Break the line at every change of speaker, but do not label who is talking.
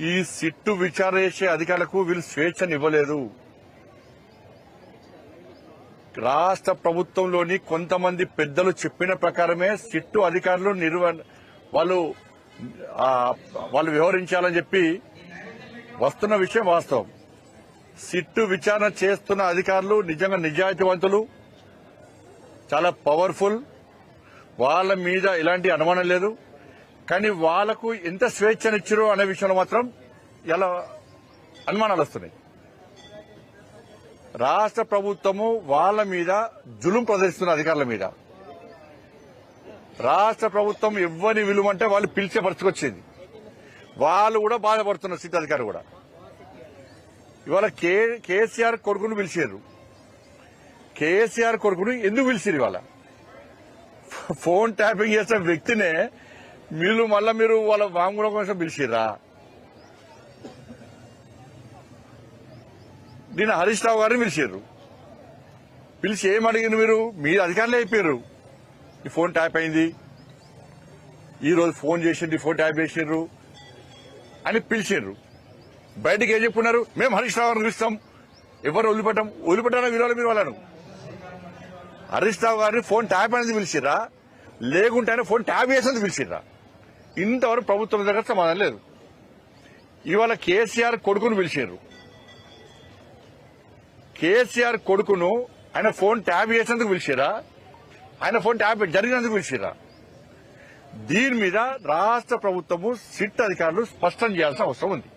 ఈ సిట్టు విచారణ చేసే అధికారులకు వీళ్ళు స్వేచ్ఛనివ్వలేదు. రాష్ట్ర ప్రభుత్వంలోని కొంతమంది పెద్దలు చెప్పిన ప్రకారమే సిట్టు అధికారులు వాళ్ళు వ్యవహరించాలని చెప్పి వస్తున్న విషయం వాస్తవం. సిట్టు విచారణ చేస్తున్న అధికారులు నిజంగా నిజాయితీవంతులు, చాలా పవర్ఫుల్, వాళ్ళ మీద ఎలాంటి అనుమానం లేదు. కానీ వాళ్లకు ఎంత స్వేచ్ఛనిచ్చారో అనే విషయంలో మాత్రం ఎలా అనుమానాలు వస్తున్నాయి. రాష్ట్ర ప్రభుత్వము వాళ్ళ మీద జులుం ప్రదర్శిస్తున్న అధికారుల మీద. రాష్ట్ర ప్రభుత్వం ఎవ్వని విలువంటే వాళ్ళు పిలిచే పరిస్థితికొచ్చింది. వాళ్ళు కూడా బాధపడుతున్నారు. సిట్ అధికారి కూడా ఇవాళ కేసీఆర్ కొడుకును పిలిచారు. కేసీఆర్ కొడుకును ఎందుకు పిలిచారు? ఇవాళ ఫోన్ ట్యాపింగ్ చేసిన వ్యక్తినే మీరు వాళ్ళ వాంగ్మూలం కోసం పిలిచిర్రా? దీన్ని హరీష్ రావు గారిని పిలిచారు. పిలిచి ఏమడిగిన మీరు అధికారులే అయిపోయారు. ఈ ఫోన్ ట్యాప్ అయింది, ఈ రోజు ఫోన్ చేసిండ్రు, ఫోన్ ట్యాప్ చేసిండ్రు అని పిలిచిండ్రు. బయటకు ఏం చెప్పుకున్నారు? మేము హరీష్ రావు గారిని పిలుస్తాం, ఎవరు వదిలిపెట్టారా మీరు వాళ్ళను? హరీష్ రావు గారిని ఫోన్ ట్యాప్ అనేది పిలిచిర్రా, లేకుంటే ఆయన ఫోన్ ట్యాప్ చేసేందుకు పిలిచిర్రా? ఇంతవరకు ప్రభుత్వం దగ్గర సమాధానం లేదు. ఇవాళ కేసీఆర్ కొడుకును పిలిచారు. కేసీఆర్ కొడుకును ఆయన ఫోన్ ట్యాప్ చేసేందుకు పిలిచిరా, ఆయన ఫోన్ ట్యాప్ జరిగినందుకు పిలిచిరా? దీని మీద రాష్ట్ర ప్రభుత్వము సిట్ అధికారులు స్పష్టం చేయాల్సిన అవసరం ఉంది.